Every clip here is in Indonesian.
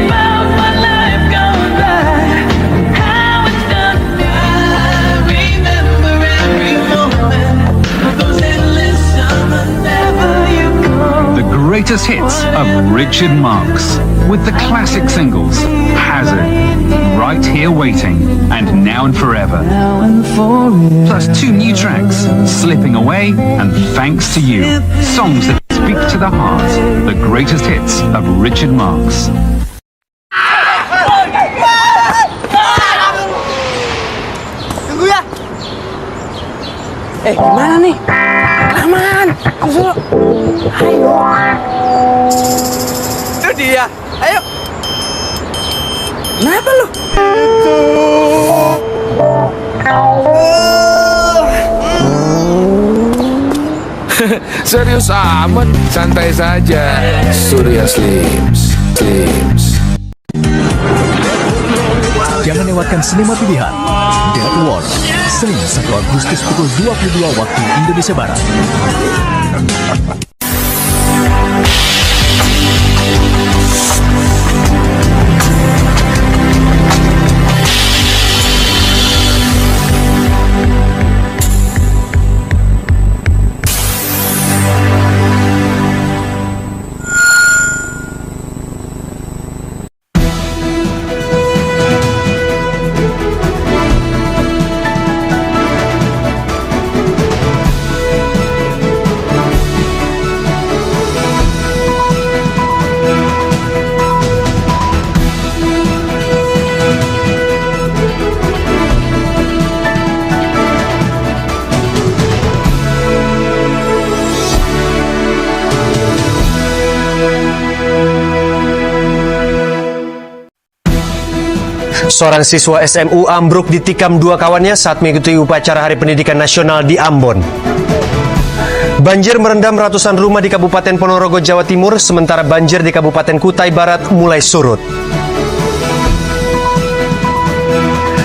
about my life gone by, how it's done me. I remember every moment of those endless summer never you come. The greatest hits of Richard Marx, with the classic singles Hazard, Right Here Waiting, and Now and Forever. Now and forever. Plus 2 new tracks, Slipping Away and Thanks to You. Songs that speak to the heart. The greatest hits of Richard Marx. Tunggu ya. Gimana nih? Kelamaan. Ayo. Itu dia. Ayo. Kenapa lu? Serius amat, santai saja. Surya Slims. Jangan lewatkan sinema pilihan Dead War, Senin 1 Agustus pukul 22 waktu Indonesia Barat. Seorang siswa SMU ambruk ditikam 2 kawannya saat mengikuti upacara Hari Pendidikan Nasional di Ambon. Banjir merendam ratusan rumah di Kabupaten Ponorogo, Jawa Timur, sementara banjir di Kabupaten Kutai Barat mulai surut.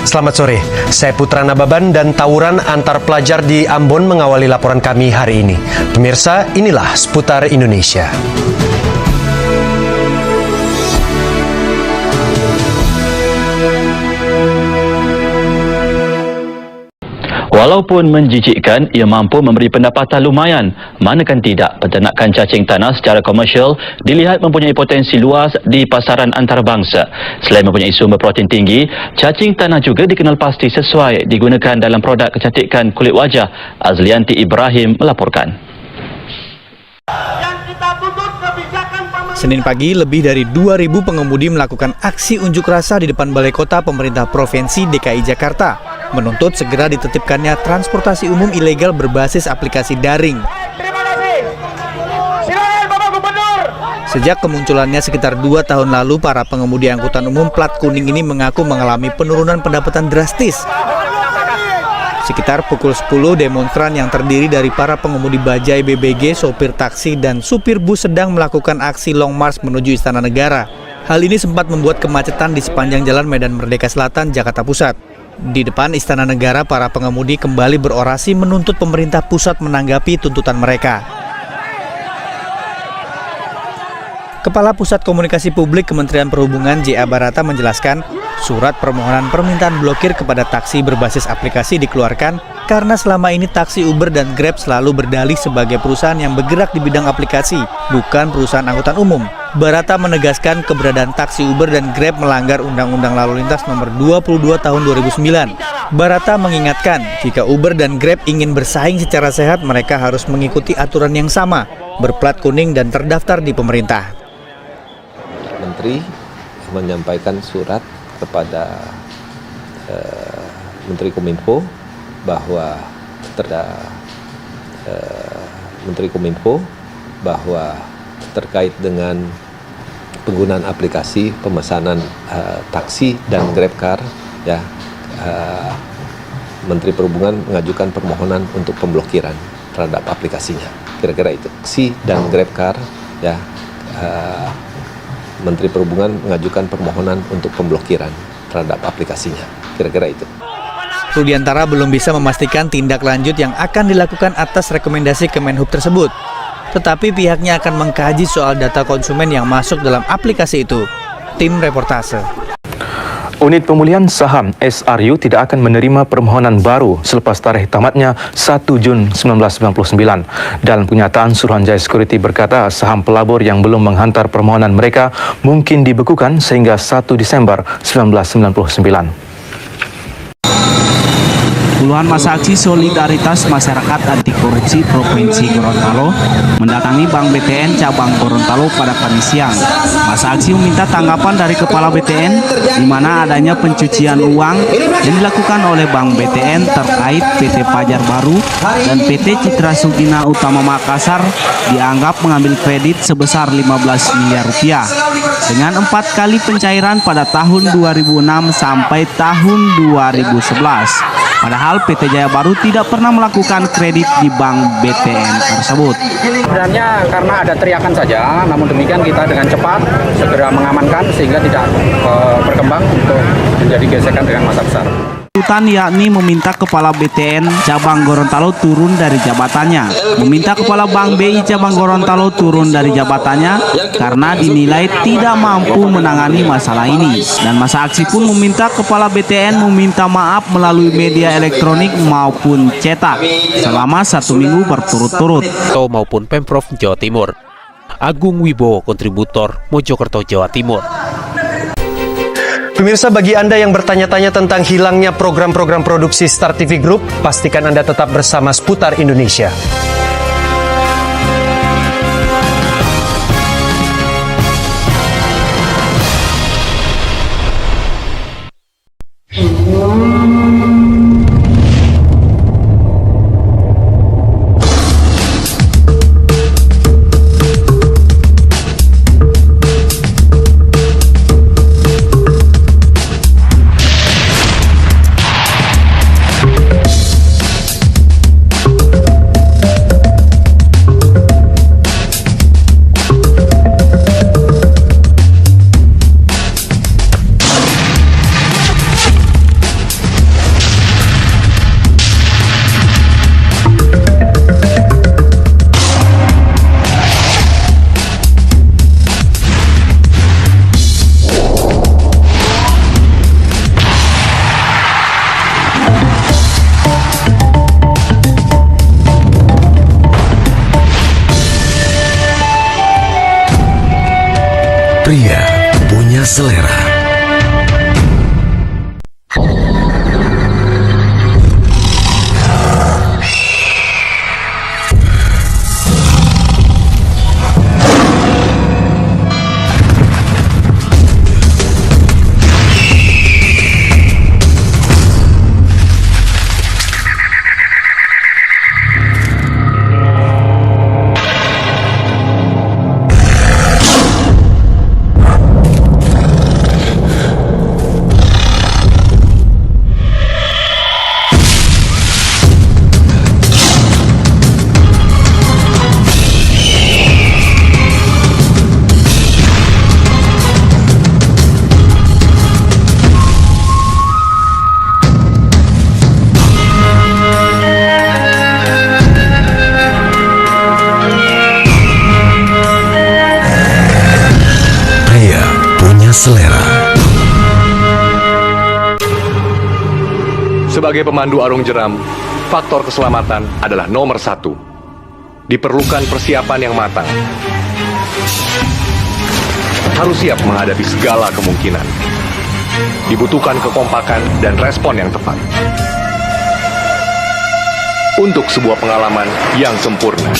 Selamat sore, saya Putra Nababan dan tawuran antar pelajar di Ambon mengawali laporan kami hari ini. Pemirsa, inilah seputar Indonesia. Walaupun menjijikkan, ia mampu memberi pendapatan lumayan. Manakan tidak, peternakan cacing tanah secara komersial dilihat mempunyai potensi luas di pasaran antarabangsa. Selain mempunyai sumber protein tinggi, cacing tanah juga dikenal pasti sesuai digunakan dalam produk kecantikan kulit wajah. Azlianti Ibrahim melaporkan. Senin pagi, lebih dari 2.000 pengemudi melakukan aksi unjuk rasa di depan Balai Kota Pemerintah Provinsi DKI Jakarta, menuntut segera ditertibkannya transportasi umum ilegal berbasis aplikasi daring. Terima kasih. Silakan Bapak Gubernur. Sejak kemunculannya sekitar 2 tahun lalu, para pengemudi angkutan umum plat kuning ini mengaku mengalami penurunan pendapatan drastis. Sekitar pukul 10, demonstran yang terdiri dari para pengemudi bajai BBG, sopir taksi, dan supir bus sedang melakukan aksi long march menuju Istana Negara. Hal ini sempat membuat kemacetan di sepanjang Jalan Medan Merdeka Selatan, Jakarta Pusat. Di depan Istana Negara, para pengemudi kembali berorasi menuntut pemerintah pusat menanggapi tuntutan mereka. Kepala Pusat Komunikasi Publik Kementerian Perhubungan J.A. Barata menjelaskan, surat permohonan permintaan blokir kepada taksi berbasis aplikasi dikeluarkan karena selama ini taksi Uber dan Grab selalu berdalih sebagai perusahaan yang bergerak di bidang aplikasi, bukan perusahaan angkutan umum. Barata menegaskan keberadaan taksi Uber dan Grab melanggar Undang-Undang Lalu Lintas Nomor 22 Tahun 2009. Barata mengingatkan, jika Uber dan Grab ingin bersaing secara sehat, mereka harus mengikuti aturan yang sama, berplat kuning dan terdaftar di pemerintah. Menteri menyampaikan surat kepada Menteri Kominfo bahwa terkait dengan penggunaan aplikasi pemesanan taksi dan GrabCar, ya, Menteri Perhubungan mengajukan permohonan untuk pemblokiran terhadap aplikasinya. Kira-kira itu. Taksi dan GrabCar, ya. Menteri Perhubungan mengajukan permohonan untuk pemblokiran terhadap aplikasinya. Kira-kira itu. Rudiantara belum bisa memastikan tindak lanjut yang akan dilakukan atas rekomendasi Kemenhub tersebut. Tetapi pihaknya akan mengkaji soal data konsumen yang masuk dalam aplikasi itu. Tim Reportase. Unit Pemulihan Saham SRU tidak akan menerima permohonan baru selepas tarikh tamatnya 1 Jun 1999. Dalam kenyataan, Suruhanjaya Security berkata saham pelabur yang belum menghantar permohonan mereka mungkin dibekukan sehingga 1 Desember 1999. Puluhan masa aksi Solidaritas Masyarakat Anti Korupsi Provinsi Gorontalo mendatangi Bank BTN Cabang Gorontalo pada Kamis siang. Masa aksi meminta tanggapan dari Kepala BTN di mana adanya pencucian uang yang dilakukan oleh Bank BTN terkait PT Fajar Baru dan PT Citra Sugina Utama Makassar dianggap mengambil kredit sebesar 15 miliar rupiah dengan 4 kali pencairan pada tahun 2006 sampai tahun 2011. Padahal PT Jaya Baru tidak pernah melakukan kredit di Bank BTN tersebut. Sebenarnya karena ada teriakan saja, namun demikian kita dengan cepat segera mengamankan sehingga tidak berkembang untuk menjadi gesekan dengan massa besar. Tuntutan yakni meminta Kepala BTN Cabang Gorontalo turun dari jabatannya, meminta Kepala Bank BI Cabang Gorontalo turun dari jabatannya karena dinilai tidak mampu menangani masalah ini. Dan masa aksi pun meminta Kepala BTN meminta maaf melalui media elektronik maupun cetak selama 1 minggu berturut-turut. Maupun Pemprov Jawa Timur. Agung Wibowo, kontributor Mojokerto, Jawa Timur. Pemirsa, bagi Anda yang bertanya-tanya tentang hilangnya program-program produksi Star TV Group, pastikan Anda tetap bersama Seputar Indonesia. Pria punya selera. Selera. Sebagai pemandu arung jeram, faktor keselamatan adalah nomor 1. Diperlukan persiapan yang matang. Harus siap menghadapi segala kemungkinan. Dibutuhkan kekompakan dan respon yang tepat. Untuk sebuah pengalaman yang sempurna.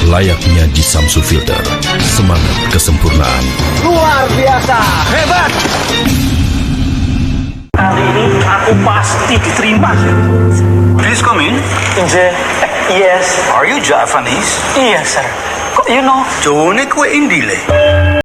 Layaknya di Samsu Filter, semangat kesempurnaan. Luar biasa, hebat. Kali ini aku pasti diterima. Please come in. Yes. Are you Japanese? Yes, sir. Kok you know? Jone kue indile.